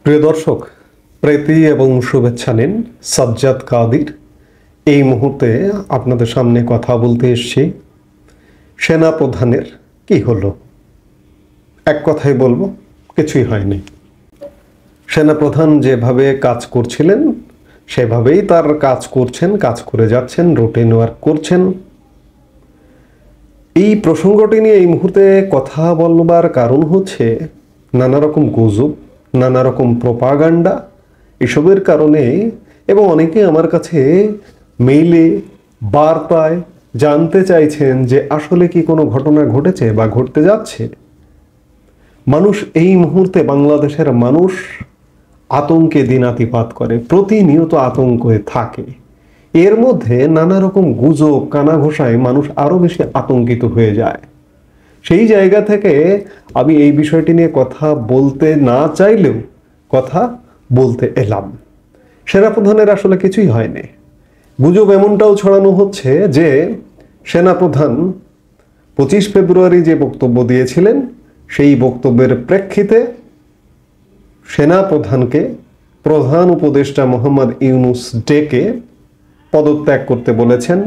প্রিয় দর্শক, প্রীতি এবং শুভেচ্ছা নিন। সাজ্জাদ কাদির এই মুহূর্তে আপনাদের সামনে কথা বলতে এসেছি। সেনা প্রধানের কি হলো? এক কথাই বলবো, কিছুই হয়নি। সেনা প্রধান যেভাবে কাজ করছিলেন সেভাবেই তার কাজ করছেন, কাজ করে যাচ্ছেন, রুটিন ওয়ার্ক করছেন। এই প্রসঙ্গটি নিয়ে এই মুহূর্তে কথা বলবার কারণ হচ্ছে নানা রকম গুজব, নানা রকম প্রোপাগান্ডা, এসবের কারণে এবং অনেকে আমার কাছে মেইলে বার্তায় জানতে চাইছেন যে আসলে কি কোনো ঘটনা ঘটেছে বা ঘটতে যাচ্ছে। মানুষ এই মুহূর্তে, বাংলাদেশের মানুষ আতঙ্কে দিনাতিপাত করে, প্রতিনিয়ত আতঙ্কে থাকে। এর মধ্যে নানা রকম গুজব কানাঘোষায় মানুষ আরো বেশি আতঙ্কিত হয়ে যায়। সেই জায়গা থেকে আমি এই বিষয়টি নিয়ে কথা বলতে না চাইলেও কথা বলতে এলাম। সেনাপ্রধানের আসলে কিছুই হয়নি। গুজব এমনটাও ছড়ানো হচ্ছে যে সেনাপ্রধান 25 ফেব্রুয়ারি যে বক্তব্য দিয়েছিলেন সেই বক্তব্যের প্রেক্ষিতে সেনাপ্রধানকে প্রধান উপদেষ্টা মোহাম্মদ ইউনূস ডেকে পদত্যাগ করতে বলেছেন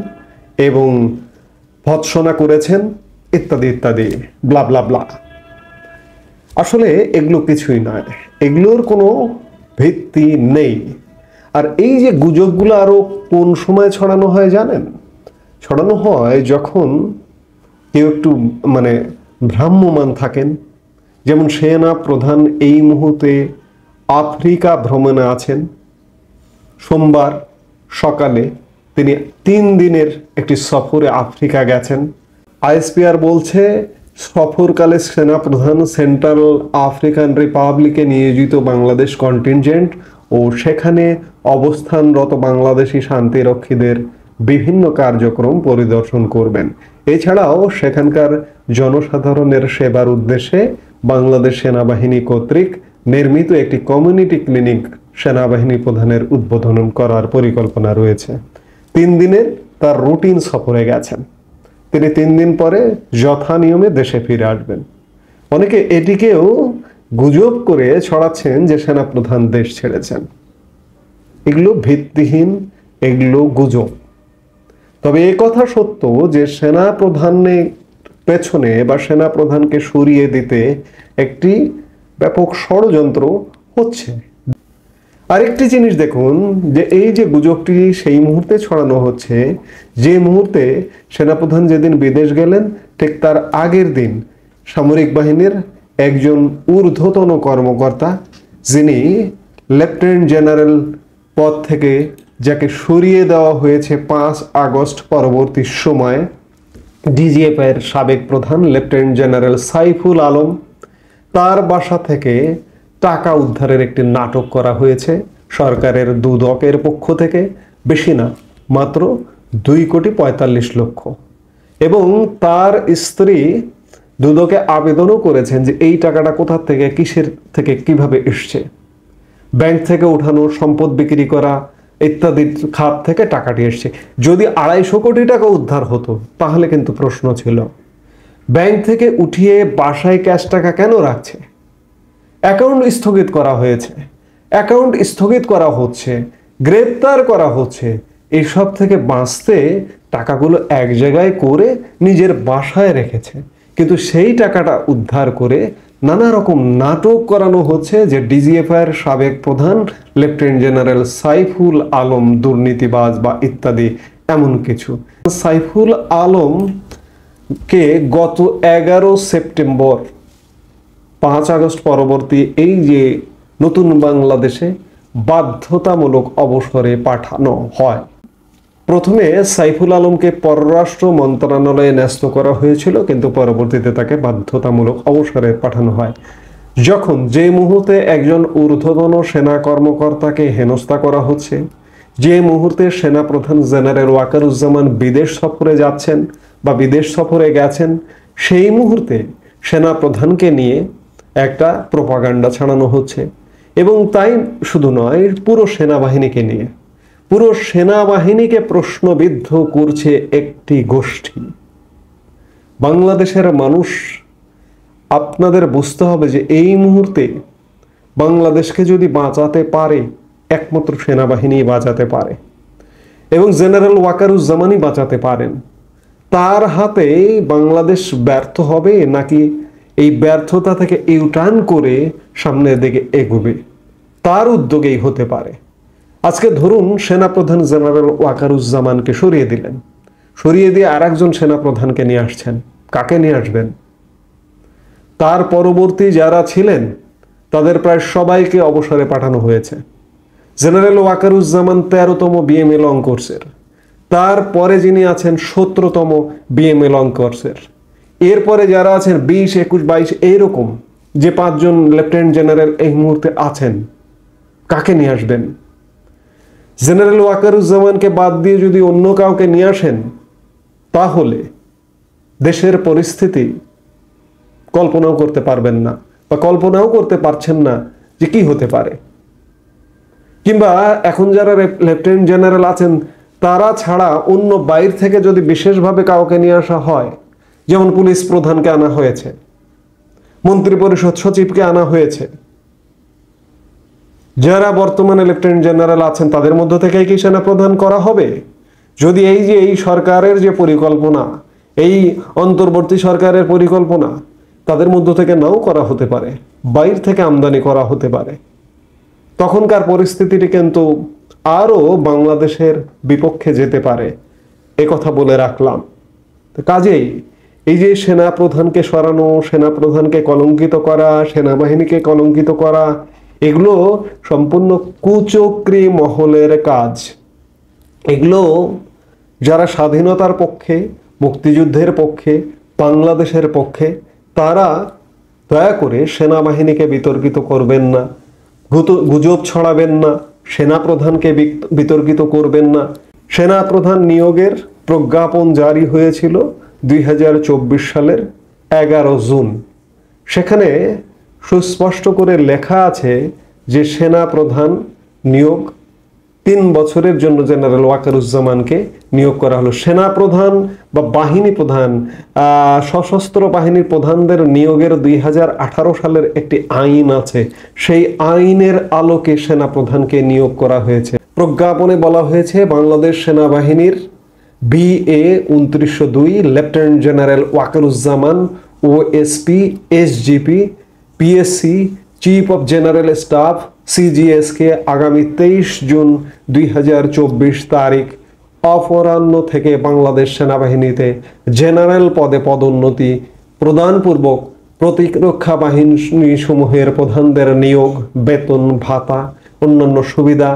এবং ভৎসনা করেছেন, ইত্যাদি ইত্যাদি, ব্লা ব্লা ব্লা। আসলে এগুলো কিছুই নয়, এগুলোর কোনো ভিত্তি নেই। আর এই যে গুজবগুলো আরো কোন সময় ছড়ানো হয় জানেন? ছড়ানো হয় যখন কেউ একটু ভ্রাম্যমান থাকেন। যেমন সেনা প্রধান এই মুহূর্তে আফ্রিকা ভ্রমণে আছেন। সোমবার সকালে তিনি 3 দিনের একটি সফরে আফ্রিকা গেছেন। আইএসপিআর বলছে সফরকালে সেনাপ্রধান সেন্ট্রাল আফ্রিকান রিপাবলিকে নিয়োজিত বাংলাদেশ কন্টিনজেন্ট ও সেখানে অবস্থানরত বাংলাদেশি শান্তিরক্ষীদের বিভিন্ন কার্যক্রম পরিদর্শন করবেন। এছাড়াও সেখানকার জনসাধারণের সেবার উদ্দেশ্যে বাংলাদেশ সেনাবাহিনী কর্তৃক নির্মিত একটি কমিউনিটি ক্লিনিক সেনাবাহিনী প্রধানের উদ্বোধন করার পরিকল্পনা রয়েছে। 3 দিনের তার রুটিন সফরে গেছেন। তিনি 3 দিন পরে যথা নিয়মে দেশে ফিরে আসবেন। অনেকে এটিকেও গুজব করে ছড়াচ্ছেন যে সেনাপ্রধান দেশ ছেড়েছেন। এগুলো ভিত্তিহীন, এগুলো গুজব। তবে এই কথা সত্য যে সেনাপ্রধানের পেছনে বা সেনাপ্রধানকে সরিয়ে দিতে একটি ব্যাপক ষড়যন্ত্র হচ্ছে। আরেকটি জিনিস দেখুন, যে এই যে গুজবটি সেই মুহূর্তে ছড়ানো হচ্ছে যে মুহূর্তে সেনাপ্রধান যেদিন বিদেশ গেলেন ঠিক তার আগের দিন সামরিক বাহিনীর একজন ঊর্ধ্বতন কর্মকর্তা, যিনি লেফটেন্যান্ট জেনারেল পদ থেকে যাকে সরিয়ে দেওয়া হয়েছে 5 আগস্ট পরবর্তী সময়ে, ডিজিএফ এর সাবেক প্রধান লেফটেন্যান্ট জেনারেল সাইফুল আলম, তার বাসা থেকে টাকা উদ্ধারের একটি নাটক করা হয়েছে সরকারের দুদকের পক্ষ থেকে। বেশি না, মাত্র 2,45,00,000। এবং তার স্ত্রী দুদকে আবেদনও করেছেন যে এই টাকাটা কোথা থেকে, কিসের থেকে, কিভাবে এসছে। ব্যাংক থেকে উঠানো, সম্পদ বিক্রি করা ইত্যাদি খাত থেকে টাকাটি এসছে। যদি 250 কোটি টাকা উদ্ধার হতো তাহলে কিন্তু প্রশ্ন ছিল, ব্যাংক থেকে উঠিয়ে বাসায় ক্যাশ টাকা কেন রাখছে? অ্যাকাউন্ট স্থগিত করা হয়েছে, অ্যাকাউন্ট স্থগিত করা হচ্ছে, গ্রেপ্তার করা হচ্ছে। এইসব থেকে বাঁচতে টাকাগুলো এক জায়গায় করে নিজের বাসায় রেখেছে, কিন্তু সেই টাকাটা উদ্ধার করে নানা রকম নাটক করানো হচ্ছে যে ডিজিএফআই এর সাবেক প্রধান লেফটেন্যান্ট জেনারেল সাইফুল আলম দুর্নীতিবাজ বা ইত্যাদি এমন কিছু। সাইফুল আলমকে গত 11 সেপ্টেম্বর 5 আগস্ট পরবর্তী এই যে নতুন বাংলাদেশে বাধ্যতামূলক অবসরে পাঠানো হয়। প্রথমে সাইফুল আলমকে পররাষ্ট্র মন্ত্রণালয়ে ন্যস্ত করা হয়েছিল, কিন্তু পরবর্তীতে তাকে বাধ্যতামূলক অবসরে পাঠানো হয়। যখন যে মুহূর্তে একজন ঊর্ধ্বতন সেনা কর্মকর্তাকে হেনস্থা করা হচ্ছে, যে মুহূর্তে সেনাপ্রধান জেনারেল ওয়াকারুজ্জামান বিদেশ সফরে যাচ্ছেন বা বিদেশ সফরে গেছেন, সেই মুহূর্তে সেনাপ্রধানকে নিয়ে একটা প্রোপাগান্ডা ছড়ানো হচ্ছে। এবং তাই শুধু নয়, পুরো সেনাবাহিনীকে নিয়ে, পুরো সেনাবাহিনীকে প্রশ্নবিদ্ধ করছে একটি গোষ্ঠী। বাংলাদেশের মানুষ, আপনাদের বুঝতে হবে যে এই মুহূর্তে বাংলাদেশকে যদি বাঁচাতে পারে একমাত্র সেনাবাহিনী বাঁচাতে পারে এবং জেনারেল ওয়াকারুজ্জামানই বাঁচাতে পারেন। তার হাতে বাংলাদেশ ব্যর্থ হবে নাকি এই ব্যর্থতা থেকে ইউটার্ন করে সামনের দিকে এগোবে, তার উদ্যোগেই হতে পারে। আজকে ধরুন সেনাপ্রধান জেনারেল ওয়াকারুজ্জামানকে সরিয়ে দিলেন, সরিয়ে দিয়ে আর একজন সেনাপ্রধানকে নিয়ে আসছেন। কাকে নিয়ে আসবেন? তার পরবর্তী যারা ছিলেন তাদের প্রায় সবাইকে অবসরে পাঠানো হয়েছে। জেনারেল ওয়াকারুজ্জামান 13তম বিএমএ লং কোর্সের, তারপরে যিনি আছেন 17তম বিএমএ লং কোর্সের, এরপরে যারা আছেন 20, 21, 22 এইরকম যে 5 জন লেফটেন্যান্ট জেনারেল এই মুহূর্তে আছেন, কাকে নিয়ে আসবেন? জেনারেল ওয়াকারুজ্জামানকে বাদ দিয়ে যদি অন্য কাউকে নিয়ে আসেন তাহলে দেশের পরিস্থিতি কল্পনাও করতে পারবেন না, বা কল্পনাও করতে পারছেন না যে কি হতে পারে। কিংবা এখন যারা লেফটেন্যান্ট জেনারেল আছেন তারা ছাড়া অন্য বাইরে থেকে যদি বিশেষভাবে কাউকে নিয়ে আসা হয়, যেমন পুলিশ প্রধানকে আনা হয়েছে, মন্ত্রী পরিষদ সচিবকে আনা হয়েছে, যারা বর্তমানে লেফটেন্যান্ট জেনারেল আছেন তাদের মধ্য থেকে কি সেনাপ্রধান করা হবে? যদি এই সরকারের যে পরিকল্পনা, এই অন্তর্বর্তী সরকারের পরিকল্পনা, তাদের মধ্য থেকে নাও করা হতে পারে, বাইরে থেকে আমদানি করা হতে পারে, তখনকার পরিস্থিতিটি কিন্তু আরো বাংলাদেশের বিপক্ষে যেতে পারে, এ কথা বলে রাখলাম। তো কাজেই এই যে সেনাপ্রধানকে সরানো, সেনাপ্রধানকে কলঙ্কিত করা, সেনাবাহিনীকে কলঙ্কিত করা, এগুলো সম্পূর্ণ কুচক্রী মহলের কাজ। এগুলো যারা স্বাধীনতার পক্ষে, মুক্তিযুদ্ধের পক্ষে, বাংলাদেশের পক্ষে, তারা দয়া করে সেনাবাহিনীকে বিতর্কিত করবেন না, গুজব ছড়াবেন না, সেনাপ্রধানকে বিতর্কিত করবেন না। সেনাপ্রধান নিয়োগের প্রজ্ঞাপন জারি হয়েছিল 2024 সালের 11 জুন। সেখানে সুস্পষ্ট করে লেখা আছে যে সেনাপ্রধান নিয়োগ 3 বছরের জন্য জেনারেল ওয়াকারুজ্জামানকে নিয়োগ করা হলো। সেনাপ্রধান বা বাহিনী প্রধান, সশস্ত্র বাহিনীর প্রধানদের নিয়োগের 2018 সালের একটি আইন আছে, সেই আইনের আলোকে সেনাপ্রধানকে নিয়োগ করা হয়েছে। প্রজ্ঞাপনে বলা হয়েছে বাংলাদেশ সেনাবাহিনীর BA 2902 lieutenant general Wakeruzzaman OSP SGP PSC chief of general staff CGS কে আগামী 23 জুন 2024 তারিখ অপরাহ্ন থেকে বাংলাদেশ সেনাবাহিনীতে জেনারেল পদে পদোন্নতি প্রদানপূর্বক প্রতিরক্ষা বাহিনী সমূহের প্রধানদের নিয়োগ, বেতন ভাতা, অন্যান্য সুবিধা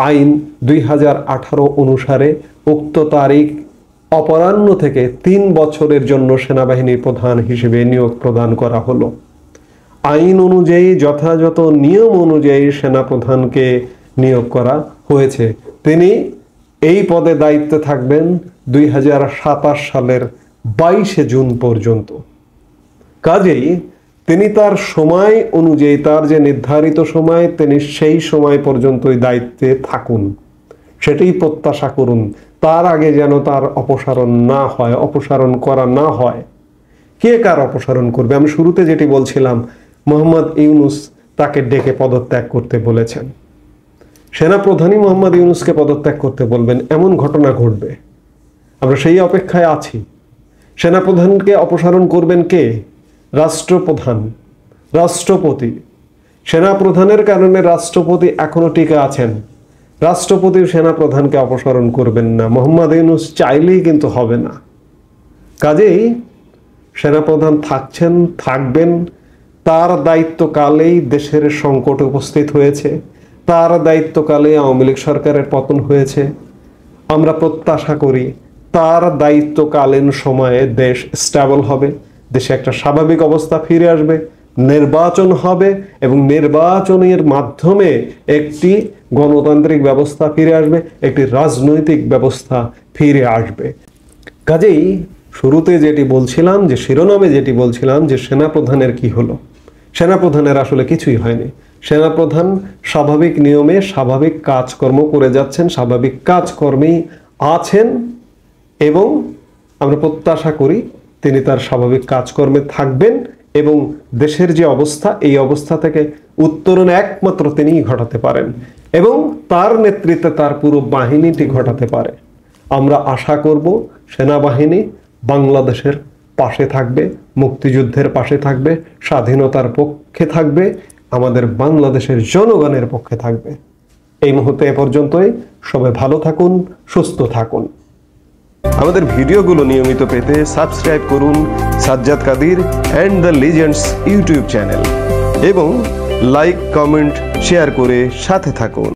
আইন 2018 অনুসারে উক্ত তারিখ অপরাহ্ন থেকে 3 বছরের জন্য সেনাবাহিনীর প্রধান হিসেবে নিয়োগ প্রদান করা হলো। আইন অনুযায়ী যথাযথ নিয়ম অনুযায়ী সেনাপ্রধানকে নিয়োগ করা হয়েছে। তিনি এই পদে দায়িত্বে থাকবেন 2027 সালের 22 জুন পর্যন্ত। কাজেই তিনি তার সময় অনুযায়ী, তার যে নির্ধারিত সময়, তিনি সেই সময় পর্যন্তই দায়িত্বে থাকুন, সেটাই প্রত্যাশা করুন। তার আগে যেন তার অপসারণ না হয়, অপসারণ করা না হয়। কে কার অপসারণ করবে? আমি শুরুতে যেটি বলছিলাম, মোহাম্মদ ইউনুস তাকে ডেকে পদত্যাগ করতে বলেছেন। সেনাপ্রধানই মোহাম্মদ ইউনুসকে পদত্যাগ করতে বলবেন, এমন ঘটনা ঘটবে। আমরা সেই অপেক্ষায় আছি। সেনাপ্রধানকে অপসারণ করবেন কে? রাষ্ট্রপ্রধান, রাষ্ট্রপতি। সেনাপ্রধানের কারণে রাষ্ট্রপতি এখনো টিকে আছেন। রাষ্ট্রপতি সেনাপ্রধানকে অপসারণ করবেন না, মোহাম্মদ ইউনুস চাইলেই কিন্তু হবে না। কাজেই সেনাপ্রধান থাকছেন, থাকবেন। তার দায়িত্বকালেই দেশের সংকট উপস্থিত হয়েছে, তার দায়িত্বকালে আওয়ামী লীগ সরকারের পতন হয়েছে। আমরা প্রত্যাশা করি তার দায়িত্বকালীন সময়ে দেশ স্টেবল হবে, দেশে একটা স্বাভাবিক অবস্থা ফিরে আসবে, নির্বাচন হবে এবং নির্বাচনের মাধ্যমে একটি গণতান্ত্রিক ব্যবস্থা ফিরে আসবে, একটি রাজনৈতিক ব্যবস্থা ফিরে আসবে। কাজেই শুরুতে যেটি বলছিলাম, যে শিরোনামে যেটি বলছিলাম, যে সেনাপ্রধানের কি হলো, সেনাপ্রধানের আসলে কিছুই হয়নি। সেনাপ্রধান স্বাভাবিক নিয়মে স্বাভাবিক কাজকর্ম করে যাচ্ছেন, স্বাভাবিক কাজকর্মেই আছেন এবং আমরা প্রত্যাশা করি তিনি তার স্বাভাবিক কাজকর্মে থাকবেন এবং দেশের যে অবস্থা, এই অবস্থা থেকে উত্তরণ একমাত্র তিনিই ঘটাতে পারেন এবং তার নেতৃত্বে তার পুরো বাহিনীটি ঘটাতে পারে। আমরা আশা করব সেনাবাহিনী বাংলাদেশের পাশে থাকবে, মুক্তিযুদ্ধের পাশে থাকবে, স্বাধীনতার পক্ষে থাকবে, আমাদের বাংলাদেশের জনগণের পক্ষে থাকবে। এই মুহূর্তে এ পর্যন্তই। সবাই ভালো থাকুন, সুস্থ থাকুন। আমাদের ভিডিওগুলো নিয়মিত পেতে সাবস্ক্রাইব করুন Sajjad Kadir and the legends YouTube channel এবং লাইক, কমেন্ট, শেয়ার করে সাথে থাকুন।